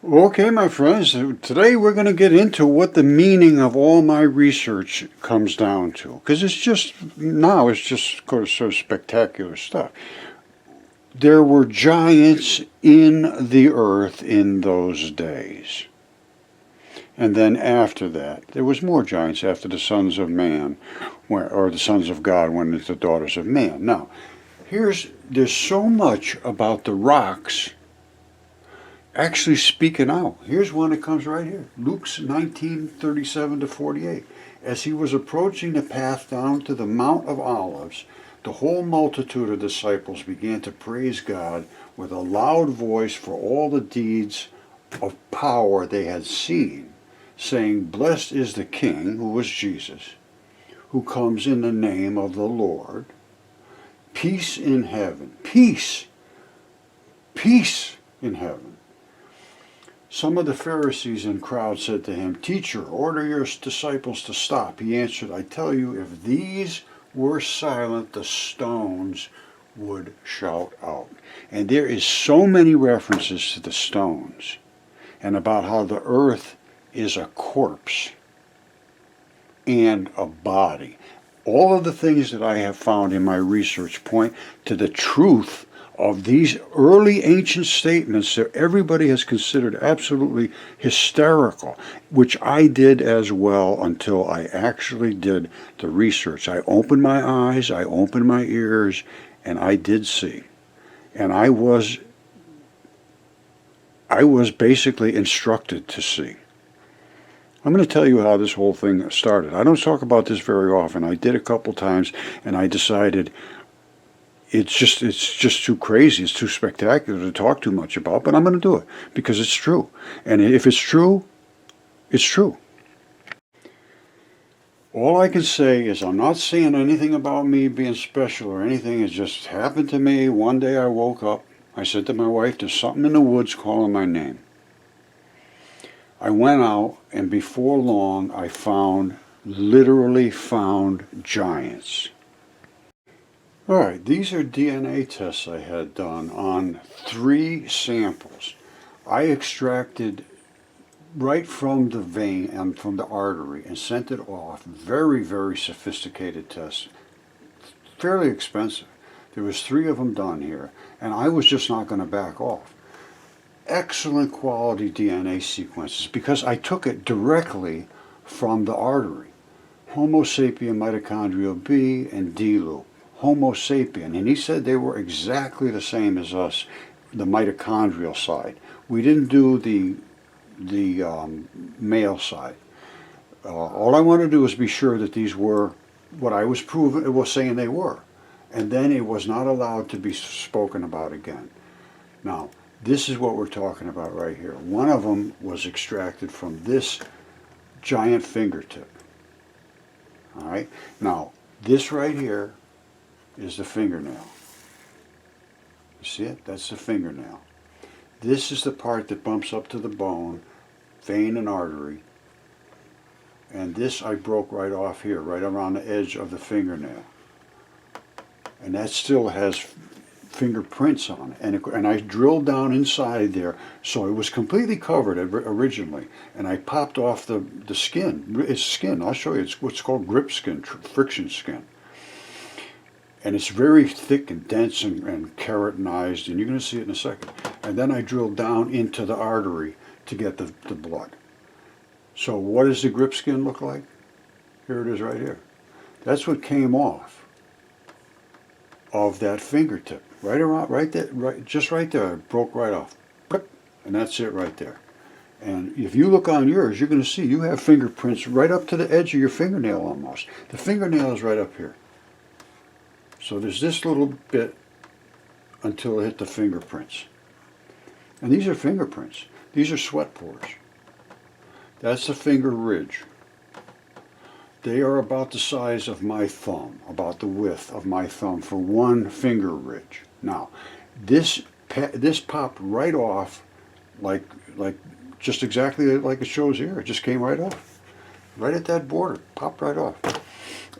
Okay, my friends, today we're going to get into what the meaning of all my research comes down to. Because it's just sort of spectacular stuff. There were giants in the earth in those days. And then after that, there was more giants after the sons of man, or the sons of God went into the daughters of man. Now, there's so much about the rocks actually speaking out. Here's one that comes right here. Luke's 19:37 to 48. As he was approaching the path down to the Mount of Olives, the whole multitude of disciples began to praise God with a loud voice for all the deeds of power they had seen, saying, "Blessed is the King," who was Jesus, "who comes in the name of the Lord. Peace in heaven." Peace. Peace in heaven. Some of the Pharisees and crowd said to him, "Teacher, order your disciples to stop." He answered, "I tell you, if these were silent, the stones would shout out." And there is so many references to the stones and about how the earth is a corpse and a body. All of the things that I have found in my research point to the truth of these early ancient statements that everybody has considered absolutely hysterical, which I did as well until I actually did the research. I opened my eyes, I opened my ears, and I did see. And I was basically instructed to see. I'm going to tell you how this whole thing started. I don't talk about this very often. I did a couple times, and I decided it's just too crazy. It's too spectacular to talk too much about, but I'm going to do it because it's true. And if it's true, it's true. All I can say is I'm not saying anything about me being special or anything. It just happened to me. One day I woke up. I said to my wife, "There's something in the woods calling my name." I went out, and before long I literally found giants. All right, these are DNA tests I had done on 3 samples. I extracted right from the vein and from the artery and sent it off. Very, very sophisticated tests, fairly expensive. There was 3 of them done here, and I was just not going to back off. Excellent quality DNA sequences because I took it directly from the artery. Homo sapien mitochondrial B and D loop. Homo sapien, and he said they were exactly the same as us, the mitochondrial side. We didn't do the male side. All I wanted to do was be sure that these were what I was saying they were, and then it was not allowed to be spoken about again. Now, this is what we're talking about right here. One of them was extracted from this giant fingertip. All right. Now, this right here is the fingernail. You see it? That's the fingernail. This is the part that bumps up to the bone, vein and artery. And this I broke right off here, right around the edge of the fingernail. And that still has fingerprints on it. And I drilled down inside there, so it was completely covered originally. And I popped off the skin. It's skin. I'll show you. It's what's called grip skin, friction skin. And it's very thick and dense and keratinized, and you're going to see it in a second. And then I drilled down into the artery to get the blood. So what does the grip skin look like? Here it is right here. That's what came off of that fingertip. Just right there. It broke right off. And that's it right there. And if you look on yours, you're going to see you have fingerprints right up to the edge of your fingernail almost. The fingernail is right up here. So there's this little bit until it hit the fingerprints. And these are fingerprints. These are sweat pores. That's the finger ridge. They are about the size of my thumb, about the width of my thumb for one finger ridge. Now, this popped right off like just exactly like it shows here. It just came right off. Right at that border, popped right off.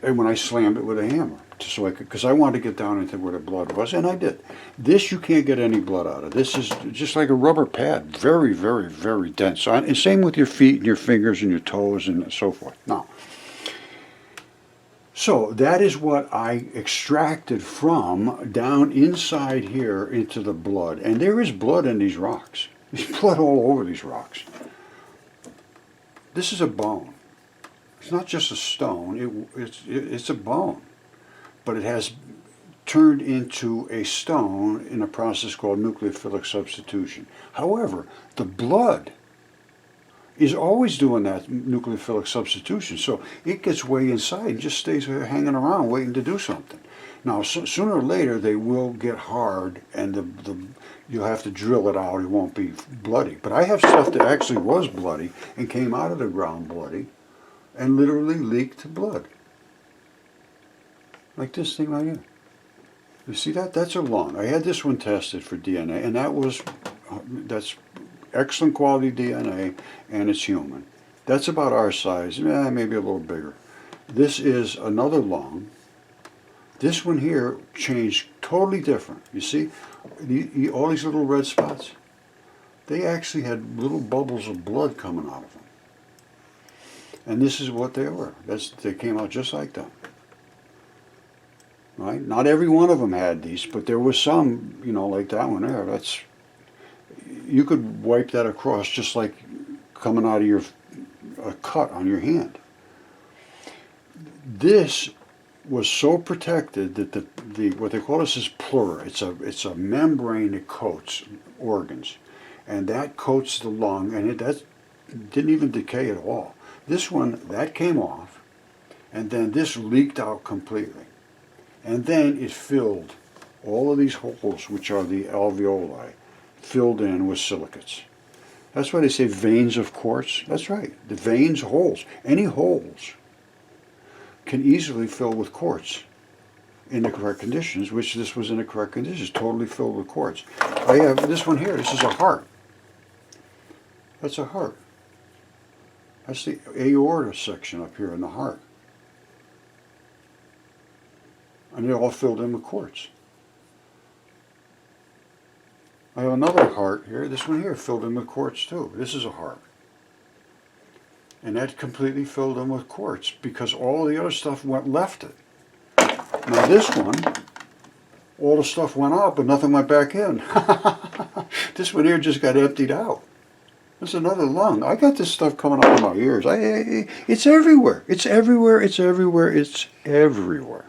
And when I slammed it with a hammer, so I could, because I wanted to get down into where the blood was, and I did. This you can't get any blood out of. This is just like a rubber pad, very, very, very dense. And same with your feet and your fingers and your toes and so forth. Now, so that is what I extracted from down inside here into the blood, and there is blood in these rocks. There's blood all over these rocks. This is a bone. It's not just a stone, it's a bone. But it has turned into a stone in a process called nucleophilic substitution. However, the blood is always doing that nucleophilic substitution, so it gets way inside and just stays hanging around waiting to do something. Now, sooner or later, they will get hard, and you'll have to drill it out. It won't be bloody. But I have stuff that actually was bloody and came out of the ground bloody, and literally leaked blood. Like this thing right here. You see that? That's a lung. I had this one tested for DNA, and that's excellent quality DNA, and it's human. That's about our size, maybe a little bigger. This is another lung. This one here changed totally different. You see, all these little red spots? They actually had little bubbles of blood coming out of them. And this is what they were. They came out just like that. Right? Not every one of them had these, but there was some, like that one there. You could wipe that across just like coming out of a cut on your hand. This was so protected that what they call this is pleura. It's a membrane that coats organs, and that coats the lung, and that didn't even decay at all. This one, that came off, and then this leaked out completely. And then it filled all of these holes, which are the alveoli, filled in with silicates. That's why they say veins of quartz. That's right, the veins, holes. Any holes can easily fill with quartz in the correct conditions, which this was in the correct conditions, totally filled with quartz. I have this one here. This is a heart. That's a heart. That's the aorta section up here in the heart. And they're all filled in with quartz. I have another heart here. This one here filled in with quartz too. This is a heart. And that completely filled in with quartz because all the other stuff left it. Now this one, all the stuff went out, but nothing went back in. This one here just got emptied out. There's another lung. I got this stuff coming out of my ears. It's everywhere. It's everywhere. It's everywhere. It's everywhere.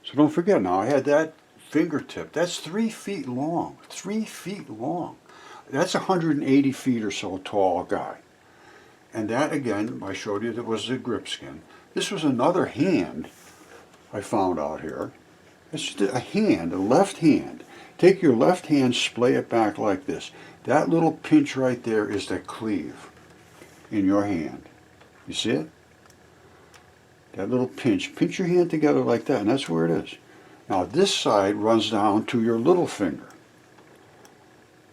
So don't forget now, I had that fingertip. That's 3 feet long. 3 feet long. That's 180 feet or so tall guy. And that, again, I showed you that was the grip skin. This was another hand I found out here. It's just a hand, a left hand. Take your left hand, splay it back like this. That little pinch right there is the cleave in your hand. You see it? That little pinch. Pinch your hand together like that, and that's where it is. Now this side runs down to your little finger.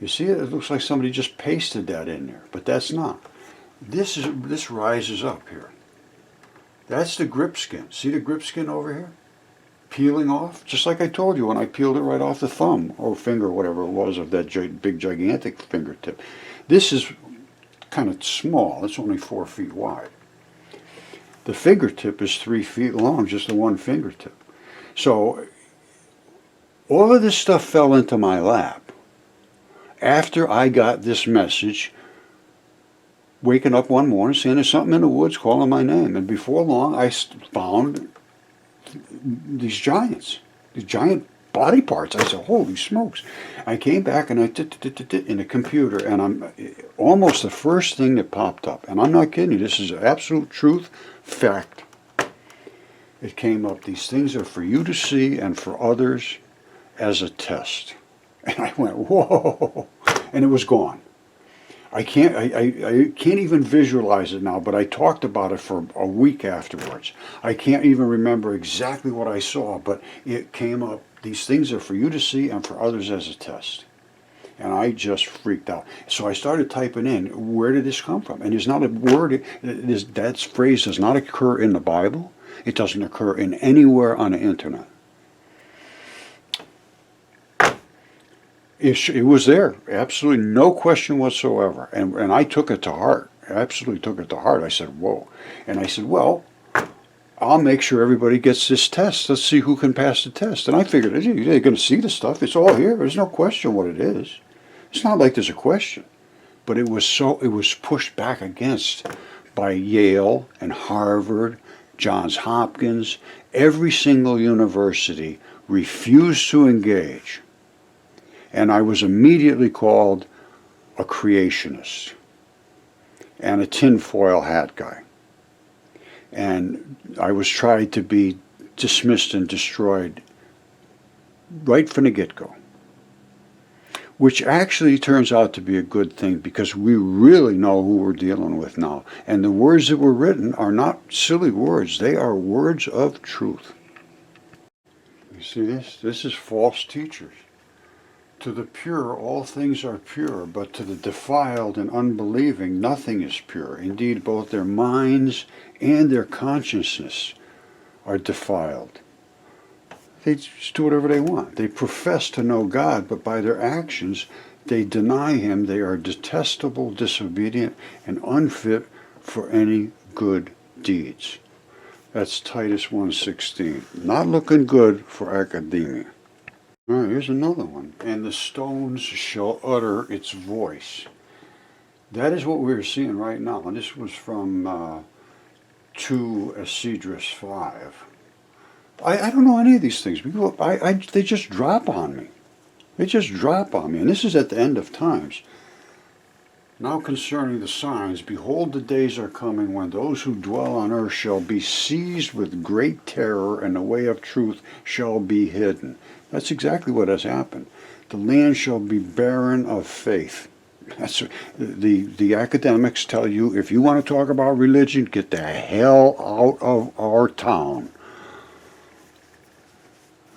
You see it? It looks like somebody just pasted that in there, but that's not. This rises up here. That's the grip skin. See the grip skin over here? Peeling off, just like I told you when I peeled it right off the thumb or finger, whatever it was, of that big gigantic fingertip. This is kind of small. It's only 4 feet wide. The fingertip is 3 feet long, just the one fingertip. So all of this stuff fell into my lap after I got this message, waking up one morning saying there's something in the woods calling my name. And before long I found these giant body parts. I said, holy smokes. I came back and I in the computer, and I'm almost the first thing that popped up, and I'm not kidding you, this is absolute truth, fact. It came up, these things are for you to see and for others as a test. And I went, whoa, and it was gone. I can't even visualize it now, but I talked about it for a week afterwards. I can't even remember exactly what I saw, but it came up. These things are for you to see and for others as a test. And I just freaked out. So I started typing in, where did this come from? And there's not a word, that phrase does not occur in the Bible. It doesn't occur in anywhere on the internet. It was there, absolutely no question whatsoever. And I took it to heart. I absolutely took it to heart. I said, whoa. And I said, well, I'll make sure everybody gets this test. Let's see who can pass the test. And I figured, they're going to see the stuff. It's all here. There's no question what it is. It's not like there's a question. But it was pushed back against by Yale and Harvard, Johns Hopkins. Every single university refused to engage. And I was immediately called a creationist and a tinfoil hat guy. And I was tried to be dismissed and destroyed right from the get-go. Which actually turns out to be a good thing, because we really know who we're dealing with now. And the words that were written are not silly words. They are words of truth. You see this? This is false teachers. To the pure, all things are pure, but to the defiled and unbelieving, nothing is pure. Indeed, both their minds and their consciousness are defiled. They just do whatever they want. They profess to know God, but by their actions, they deny Him. They are detestable, disobedient, and unfit for any good deeds. That's Titus 1:16. Not looking good for academia. All right, here's another one. And the stones shall utter its voice. That is what we're seeing right now. And this was from 2 Esdras 5. I don't know any of these things. They just drop on me. They just drop on me. And this is at the end of times. Now concerning the signs, behold, the days are coming when those who dwell on earth shall be seized with great terror, and the way of truth shall be hidden. That's exactly what has happened. The land shall be barren of faith. That's the academics tell you, if you want to talk about religion, get the hell out of our town.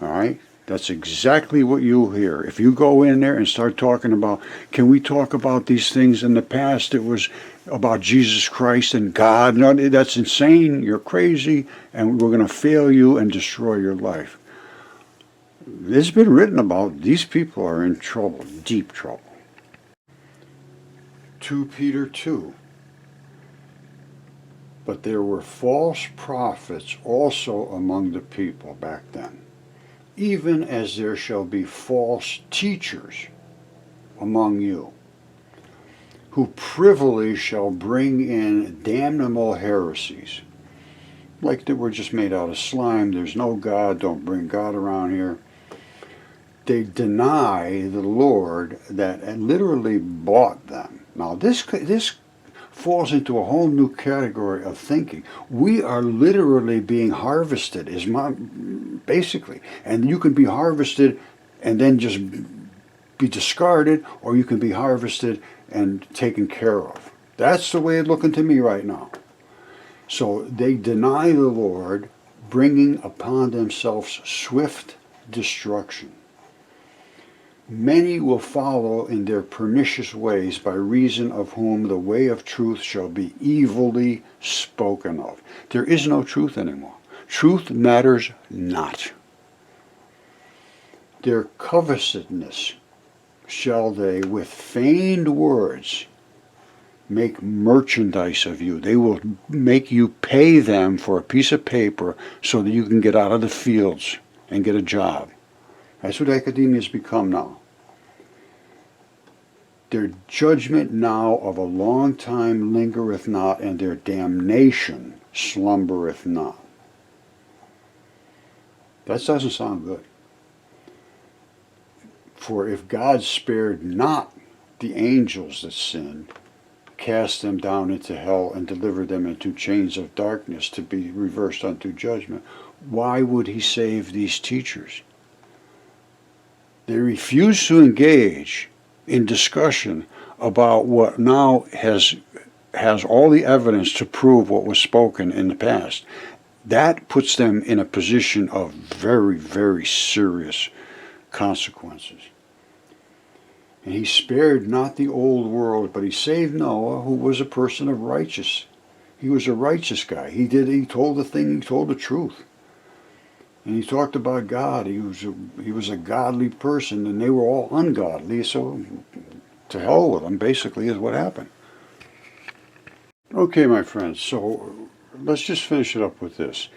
All right? That's exactly what you'll hear. If you go in there and start talking about, can we talk about these things in the past? It was about Jesus Christ and God. No, that's insane. You're crazy, and we're going to fail you and destroy your life. It's been written about. These people are in trouble, deep trouble. 2 Peter 2. But there were false prophets also among the people back then, even as there shall be false teachers among you, who privily shall bring in damnable heresies. Like that we're just made out of slime, there's no God, don't bring God around here. They deny the Lord that literally bought them. Now this falls into a whole new category of thinking. We are literally being harvested, basically. And you can be harvested and then just be discarded, or you can be harvested and taken care of. That's the way it's looking to me right now. So they deny the Lord, bringing upon themselves swift destruction. Many will follow in their pernicious ways, by reason of whom the way of truth shall be evilly spoken of. There is no truth anymore. Truth matters not. Their covetousness shall they with feigned words make merchandise of you. They will make you pay them for a piece of paper so that you can get out of the fields and get a job. That's what academia has become now. Their judgment now of a long time lingereth not, and their damnation slumbereth not. That doesn't sound good. For if God spared not the angels that sinned, cast them down into hell, and delivered them into chains of darkness to be reversed unto judgment, why would He save these teachers? They refuse to engage in discussion about what now has all the evidence to prove what was spoken in the past. That puts them in a position of very, very serious consequences. And He spared not the old world, but He saved Noah, who was a person of righteousness. He was a righteous guy. He told the thing, he told the truth. And he talked about God. He was a godly person, and they were all ungodly, so to hell with them, basically, is what happened. Okay, my friends, so let's just finish it up with this.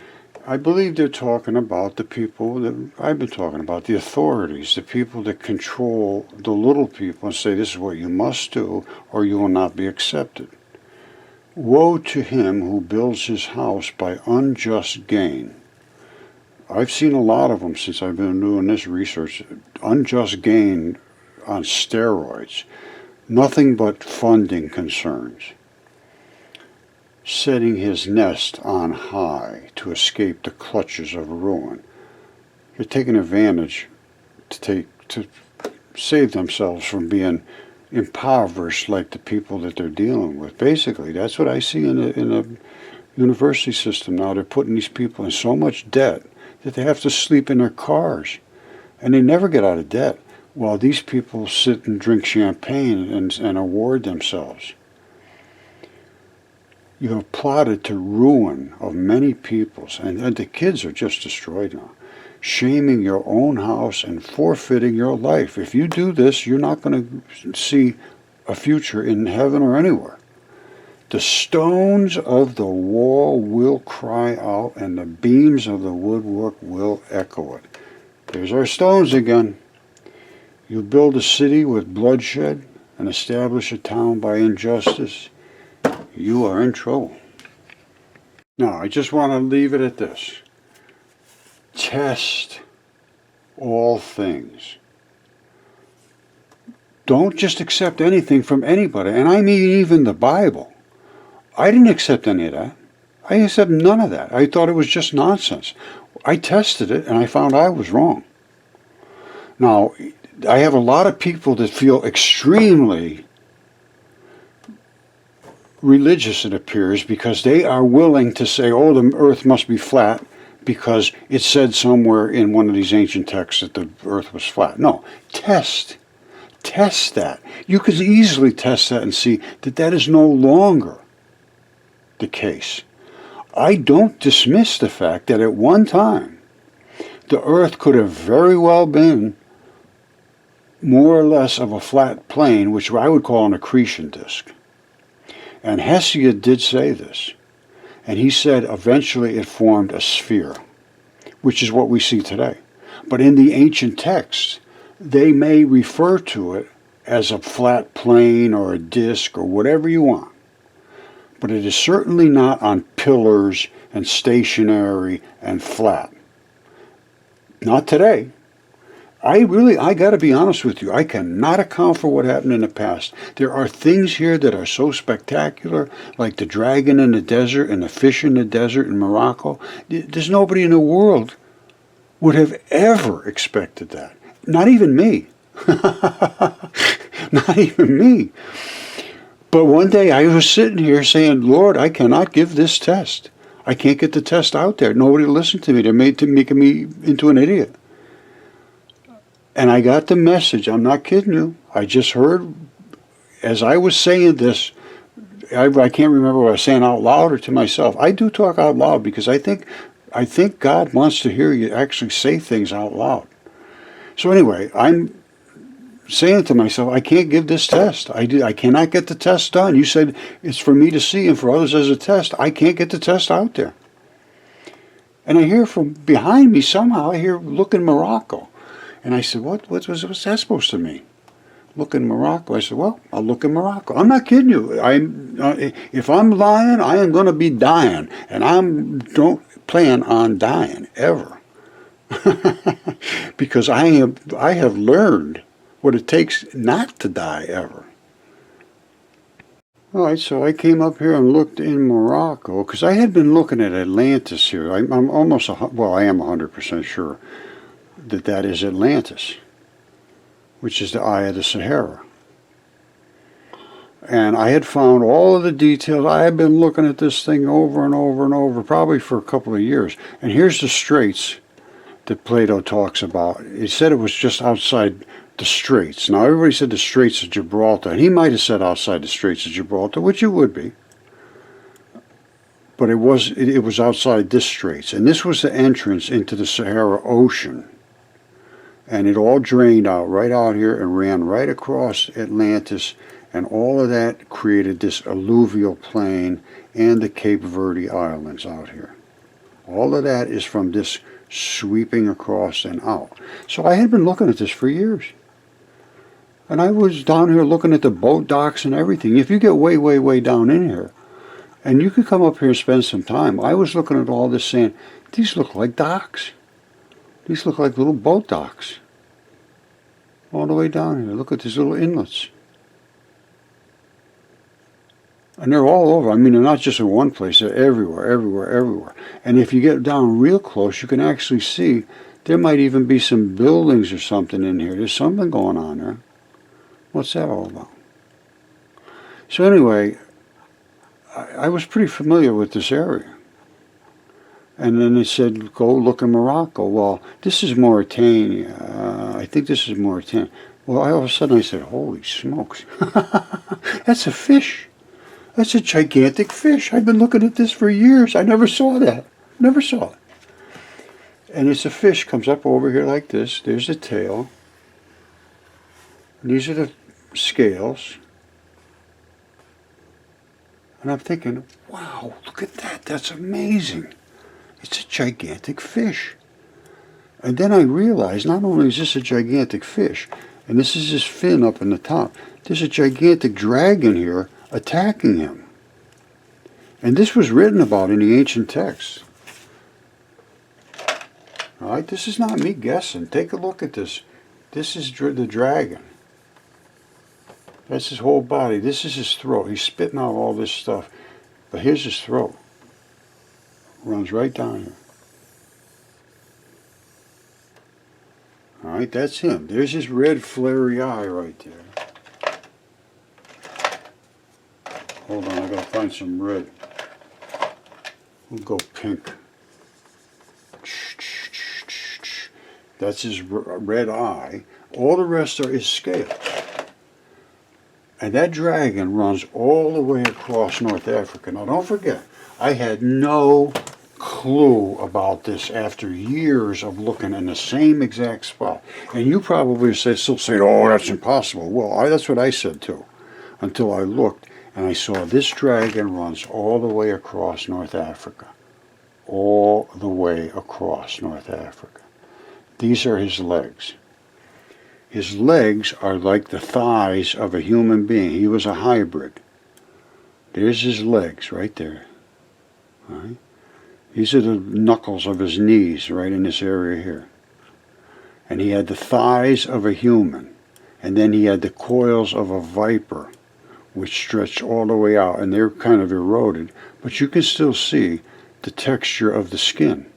I believe they're talking about the people that I've been talking about, the authorities, the people that control the little people and say this is what you must do or you will not be accepted. Woe to him who builds his house by unjust gain. I've seen a lot of them since I've been doing this research. Unjust gain on steroids. Nothing but funding concerns. Setting his nest on high to escape the clutches of ruin. They're taking advantage to save themselves from being impoverished like the people that they're dealing with. Basically, that's what I see in the university system now. They're putting these people in so much debt that they have to sleep in their cars. And they never get out of debt, while these people sit and drink champagne and award themselves. You have plotted to ruin of many peoples, and the kids are just destroyed now. Shaming your own house and forfeiting your life. If you do this, you're not going to see a future in heaven or anywhere. The stones of the wall will cry out, and the beams of the woodwork will echo it. There's our stones again. You build a city with bloodshed and establish a town by injustice. You are in trouble. Now, I just want to leave it at this. Test all things. Don't just accept anything from anybody, and I mean even the Bible. I didn't accept any of that. I accept none of that. I thought it was just nonsense. I tested it, and I found I was wrong. Now, I have a lot of people that feel extremely religious, it appears, because they are willing to say, oh, the earth must be flat because it said somewhere in one of these ancient texts that the earth was flat. No, test that. You could easily test that and see that that is no longer the case. I don't dismiss the fact that at one time the earth could have very well been more or less of a flat plane, which I would call an accretion disk. And Fascia did say this. And he said eventually it formed a sphere, which is what we see today. But in the ancient texts, they may refer to it as a flat plane or a disk or whatever you want. But it is certainly not on pillars and stationary and flat. Not today. I got to be honest with you. I cannot account for what happened in the past. There are things here that are so spectacular, like the dragon in the desert and the fish in the desert in Morocco. There's nobody in the world would have ever expected that. Not even me. Not even me. But one day I was sitting here saying, Lord, I cannot give this test. I can't get the test out there. Nobody will listen to me. They're making me into an idiot. And I got the message. I'm not kidding you. I just heard, as I was saying this, I can't remember what I was saying out loud or to myself. I do talk out loud because I think God wants to hear you actually say things out loud. So anyway, I'm saying to myself, I can't give this test. I cannot get the test done. You said it's for me to see and for others as a test. I can't get the test out there. And I hear from behind me somehow, I hear, look in Morocco. And I said, what's that supposed to mean? Look in Morocco. I said, well, I'll look in Morocco. I'm not kidding you. If I'm lying, I am going to be dying. And I don't plan on dying, ever. Because I have learned what it takes not to die, ever. All right, so I came up here and looked in Morocco, because I had been looking at Atlantis here. I am 100% sure that is Atlantis, which is the eye of the Sahara. And I had found all of the details. I had been looking at this thing over and over and over, probably for a couple of years. And here's the straits that Plato talks about. He said it was just outside the straits. Now, everybody said the Straits of Gibraltar, and he might have said outside the Straits of Gibraltar, which it would be. but it was outside this straits, and this was the entrance into the Sahara Ocean, and it all drained out right out here and ran right across Atlantis, and all of that created this alluvial plain and the Cape Verde Islands out here. All of that is from this sweeping across and out. So I had been looking at this for years. And I was down here looking at the boat docks and everything. If you get way, way, way down in here, and you could come up here and spend some time, I was looking at all this saying, these look like docks. These look like little boat docks. All the way down here. Look at these little inlets. And they're all over. I mean, they're not just in one place. They're everywhere, everywhere, everywhere. And if you get down real close, you can actually see there might even be some buildings or something in here. There's something going on there. What's that all about? So anyway, I was pretty familiar with this area. And then they said, go look in Morocco. Well, this is Mauritania. I think this is Mauritania. Well, all of a sudden I said, holy smokes. That's a fish. That's a gigantic fish. I've been looking at this for years. I never saw that. Never saw it. And it's a fish, comes up over here like this. There's the tail. And these are the scales. And I'm thinking, wow, look at that. That's amazing. It's a gigantic fish. And then I realized not only is this a gigantic fish, and this is his fin up in the top, there's a gigantic dragon here attacking him. And this was written about in the ancient texts. All right, this is not me guessing. Take a look at this. This is the dragon. That's his whole body. This is his throat. He's spitting out all this stuff. But here's his throat. Runs right down here. All right, that's him. There's his red flary eye right there. Hold on, I gotta find some red. We'll go pink. That's his red eye. All the rest are his scales. And that dragon runs all the way across North Africa. Now don't forget, I had no clue about this after years of looking in the same exact spot. And you probably still say, oh, that's impossible. Well, that's what I said too, until I looked and I saw this dragon runs all the way across North Africa. All the way across North Africa. These are his legs. His legs are like the thighs of a human being. He was a hybrid. There's his legs right there. All right? These are the knuckles of his knees right in this area here. And he had the thighs of a human. And then he had the coils of a viper, which stretched all the way out. And they're kind of eroded. But you can still see the texture of the skin.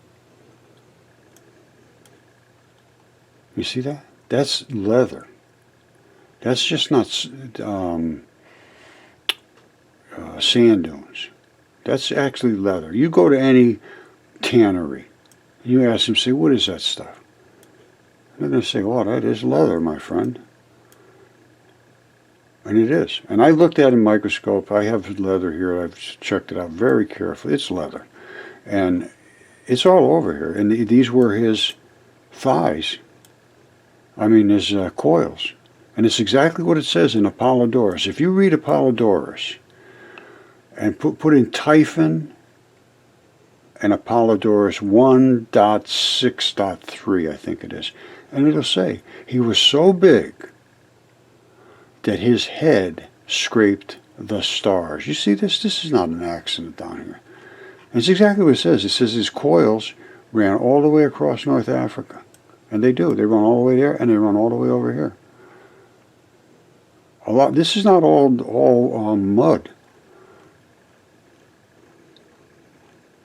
You see that? That's leather. That's just not sand dunes. That's actually leather. You go to any tannery, and you ask them, say, what is that stuff? They're going to say, oh, that is leather, my friend. And it is. And I looked at it in a microscope. I have leather here. I've checked it out very carefully. It's leather. And it's all over here. And these were his thighs. I mean, his coils. And it's exactly what it says in Apollodorus. If you read Apollodorus and put in Typhon and Apollodorus 1.6.3, I think it is, and it'll say, he was so big that his head scraped the stars. You see this? This is not an accident down here. And it's exactly what it says. It says his coils ran all the way across North Africa. And they do. They run all the way there, and they run all the way over here. A lot. This is not all mud.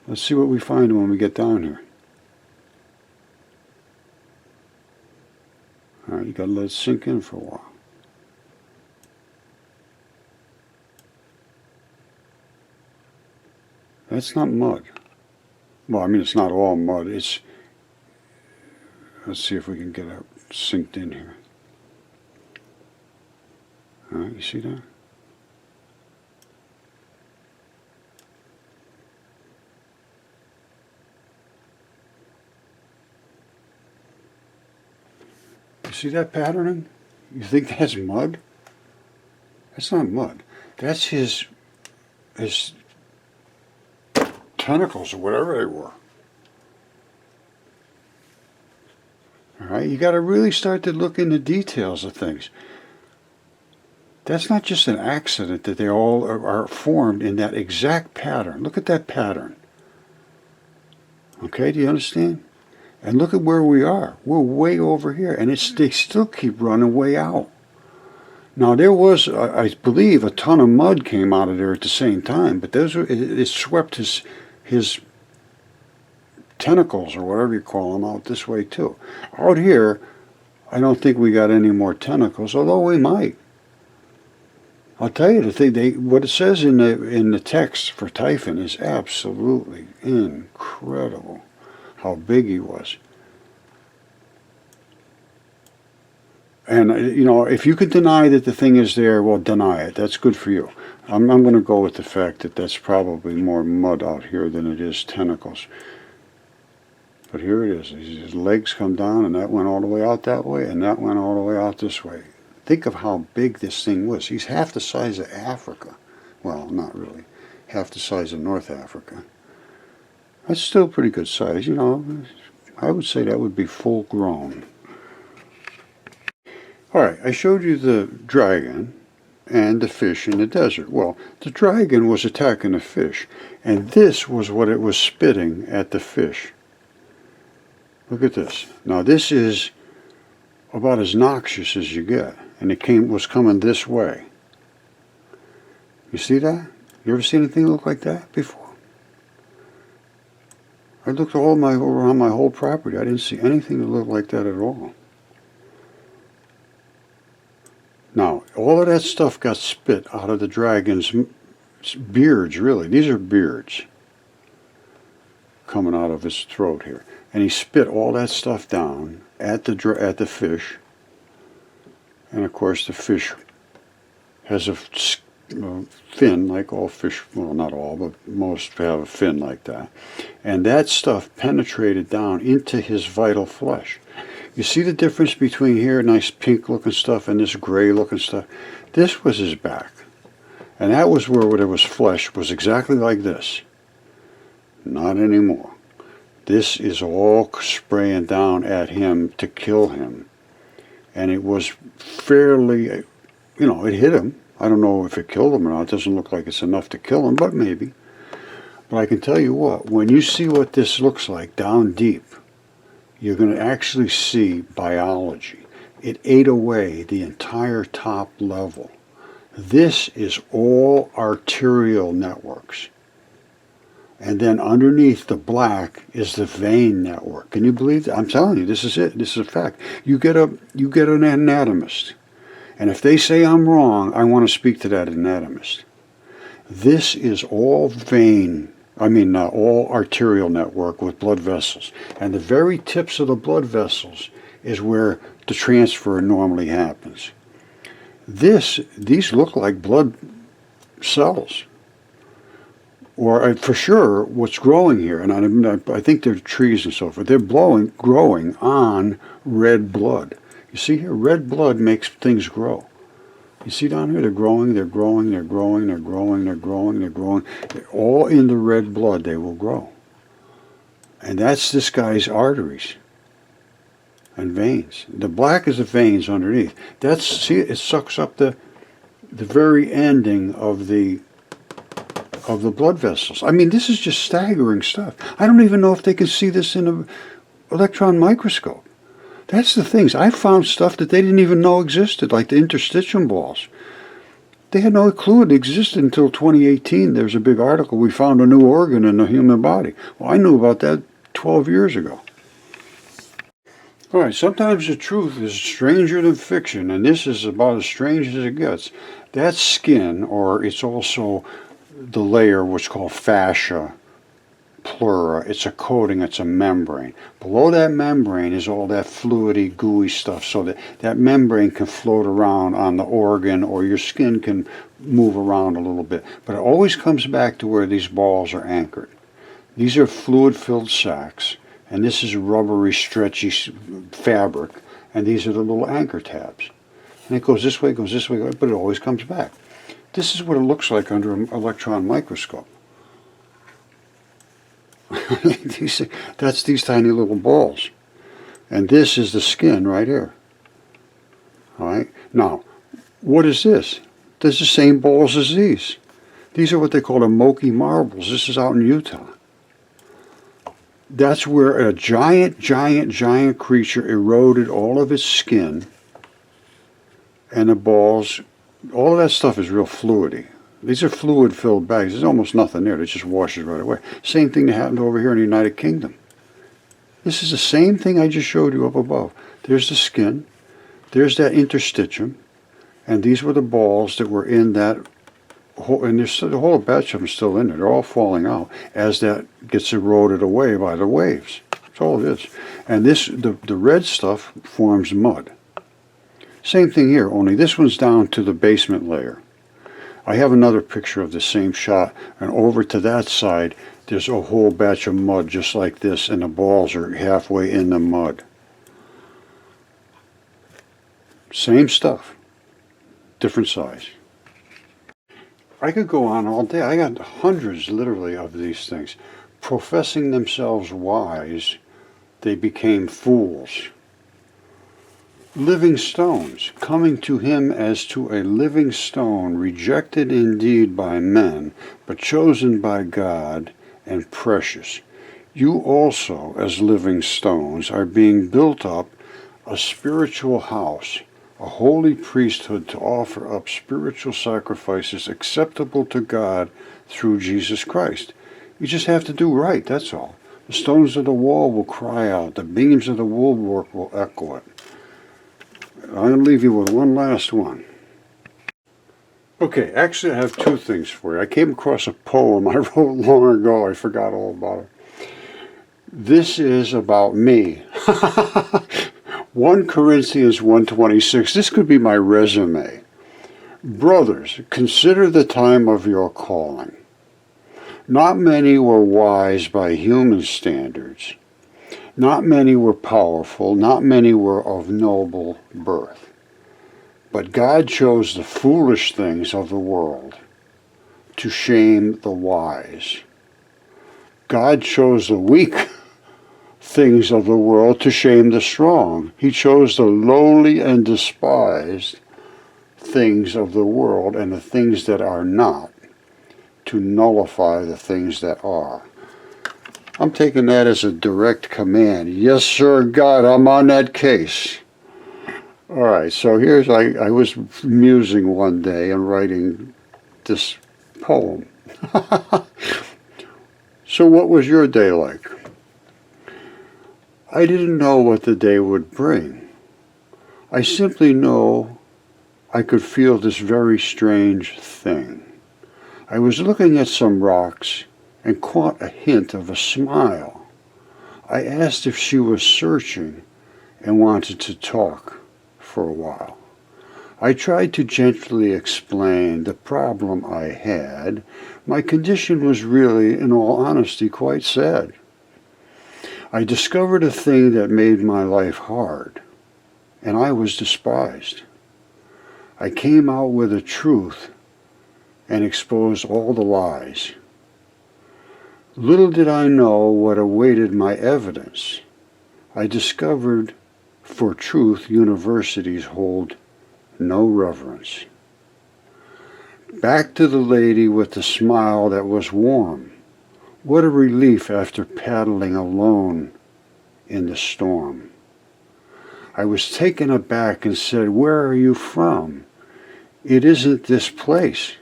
Let's see what we find when we get down here. All right, you got to let it sink in for a while. That's not mud. Well, I mean, it's not all mud. It's. Let's see if we can get it synced in here. All right, you see that? See that patterning? You think that's mud? That's not mud. That's his tentacles or whatever they were. All right, you got to really start to look into details of things. That's not just an accident that they all are formed in that exact pattern. Look at that pattern. Okay, do you understand? And look at where we are. We're way over here, and they still keep running way out. Now, there was, I believe, a ton of mud came out of there at the same time, but it swept his tentacles, or whatever you call them, out this way too. Out here, I don't think we got any more tentacles, although we might. I'll tell you the thing, what it says in the text for Typhon is absolutely incredible, how big he was. And, you know, if you could deny that the thing is there, well, deny it. That's good for you. I'm going to go with the fact that that's probably more mud out here than it is tentacles. But here it is. His legs come down, and that went all the way out that way, and that went all the way out this way. Think of how big this thing was. He's half the size of Africa. Well, not really. Half the size of North Africa. That's still pretty good size. You know, I would say that would be full grown. All right, I showed you the dragon and the fish in the desert. Well, the dragon was attacking the fish, and this was what it was spitting at the fish. Look at this. Now, this is about as noxious as you get, and it was coming this way. You see that? You ever seen anything look like that before? I looked around my whole property. I didn't see anything that looked like that at all. Now, all of that stuff got spit out of the dragon's beards, really. These are beards coming out of his throat here. And he spit all that stuff down at the fish. And, of course, the fish has a fin, like all fish, well, not all, but most have a fin like that. And that stuff penetrated down into his vital flesh. You see the difference between here, nice pink looking stuff, and this gray looking stuff? This was his back. And that was where there was flesh, was exactly like this. Not anymore. This is all spraying down at him to kill him. And it was fairly, you know, it hit him. I don't know if it killed him or not. It doesn't look like it's enough to kill him, but maybe. But I can tell you what, when you see what this looks like down deep, you're going to actually see biology. It ate away the entire top level. This is all arterial networks. And then underneath the black is the vein network. Can you believe that? I'm telling you, this is it. This is a fact. You get an anatomist. And if they say I'm wrong, I want to speak to that anatomist. This is all all arterial network with blood vessels. And the very tips of the blood vessels is where the transfer normally happens. These look like blood cells. Or for sure, what's growing here, and I think they're trees and so forth, they're growing on red blood. You see here, red blood makes things grow. You see down here, they're growing, they're growing, they're growing, they're growing, they're growing, they're growing. They're all in the red blood, they will grow. And that's this guy's arteries and veins. The black is the veins underneath. See, it sucks up the very ending of the blood vessels. I mean, this is just staggering stuff. I don't even know if they can see this in an electron microscope. That's the things. I found stuff that they didn't even know existed, like the interstitium balls. They had no clue it existed until 2018. There's a big article, we found a new organ in the human body. Well, I knew about that 12 years ago. All right, sometimes the truth is stranger than fiction, and this is about as strange as it gets. That skin, or it's also the layer what's called fascia pleura, it's a coating, it's a membrane. Below that membrane is all that fluidy, gooey stuff, so that membrane can float around on the organ, or your skin can move around a little bit. But it always comes back to where these balls are anchored. These are fluid-filled sacs, and this is rubbery, stretchy fabric, And these are the little anchor tabs. And it goes this way, but it always comes back. This is what it looks like under an electron microscope. That's these tiny little balls. And this is the skin right here. All right. Now, what is this? There's the same balls as these. These are what they call the Moki marbles. This is out in Utah. That's where a giant creature eroded all of its skin, and the balls, all of that stuff is real fluidy. These are fluid-filled bags. There's almost nothing there. It just washes right away. Same thing that happened over here in the United Kingdom. This is the same thing I just showed you up above. There's the skin. There's that interstitium. And these were the balls that were in that whole, and there's the whole batch of them still in there. They're all falling out as that gets eroded away by the waves. That's all it is. And this, the red stuff forms mud. Same thing here, only this one's down to the basement layer. I have another picture of the same shot, and over to that side, there's a whole batch of mud just like this, and the balls are halfway in the mud. Same stuff, different size. I could go on all day. I got hundreds, literally, of these things. Professing themselves wise, they became fools. Living stones, coming to him as to a living stone, rejected indeed by men, but chosen by God and precious. You also, as living stones, are being built up a spiritual house, a holy priesthood to offer up spiritual sacrifices acceptable to God through Jesus Christ. You just have to do right, that's all. The stones of the wall will cry out. The beams of the woodwork will echo it. I'm going to leave you with one last one. Okay, actually I have two things for you. I came across a poem I wrote long ago. I forgot all about it. This is about me. 1 Corinthians 1:26. This could be my resume. Brothers, consider the time of your calling. Not many were wise by human standards. Not many were powerful, not many were of noble birth. But God chose the foolish things of the world to shame the wise. God chose the weak things of the world to shame the strong. He chose the lowly and despised things of the world and the things that are not to nullify the things that are. I'm taking that as a direct command. Yes, sir, God, I'm on that case. All right, so here's, I was musing one day and writing this poem. So what was your day like? I didn't know what the day would bring. I simply know I could feel this very strange thing. I was looking at some rocks and caught a hint of a smile. I asked if she was searching and wanted to talk for a while. I tried to gently explain the problem I had. My condition was really, in all honesty, quite sad. I discovered a thing that made my life hard, and I was despised. I came out with the truth and exposed all the lies. Little did I know what awaited my evidence. I discovered for truth universities hold no reverence. Back to the lady with the smile that was warm. What a relief after paddling alone in the storm. I was taken aback and said, "Where are you from? It isn't this place.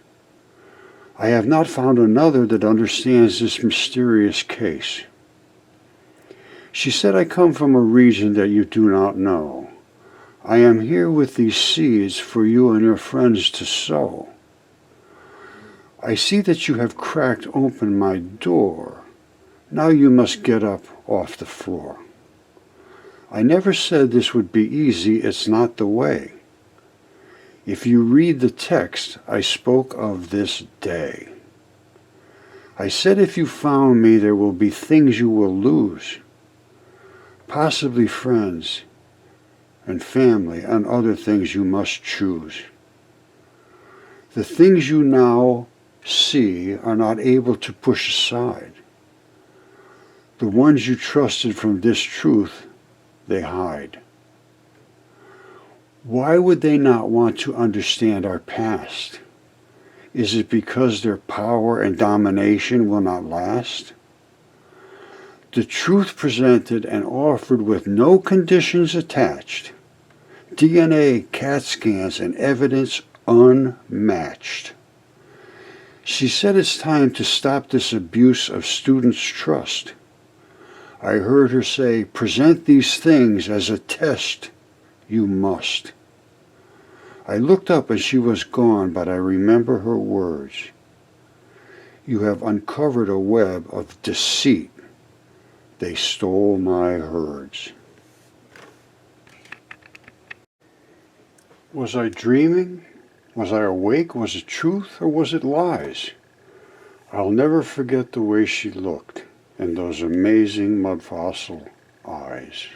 I have not found another that understands this mysterious case." She said, "I come from a region that you do not know. I am here with these seeds for you and your friends to sow. I see that you have cracked open my door. Now you must get up off the floor. I never said this would be easy. It's not the way. If you read the text, I spoke of this day. I said if you found me, there will be things you will lose. Possibly friends, and family and other things you must choose. The things you now see are not able to push aside. The ones you trusted from this truth, they hide. Why would they not want to understand our past? Is it because their power and domination will not last? The truth presented and offered with no conditions attached, DNA, CAT scans, and evidence unmatched. She said it's time to stop this abuse of students' trust. I heard her say, present these things as a test. You must. I looked up and she was gone, but I remember her words. You have uncovered a web of deceit. They stole my herds. Was I dreaming? Was I awake? Was it truth or was it lies? I'll never forget the way she looked and those amazing mud fossil eyes.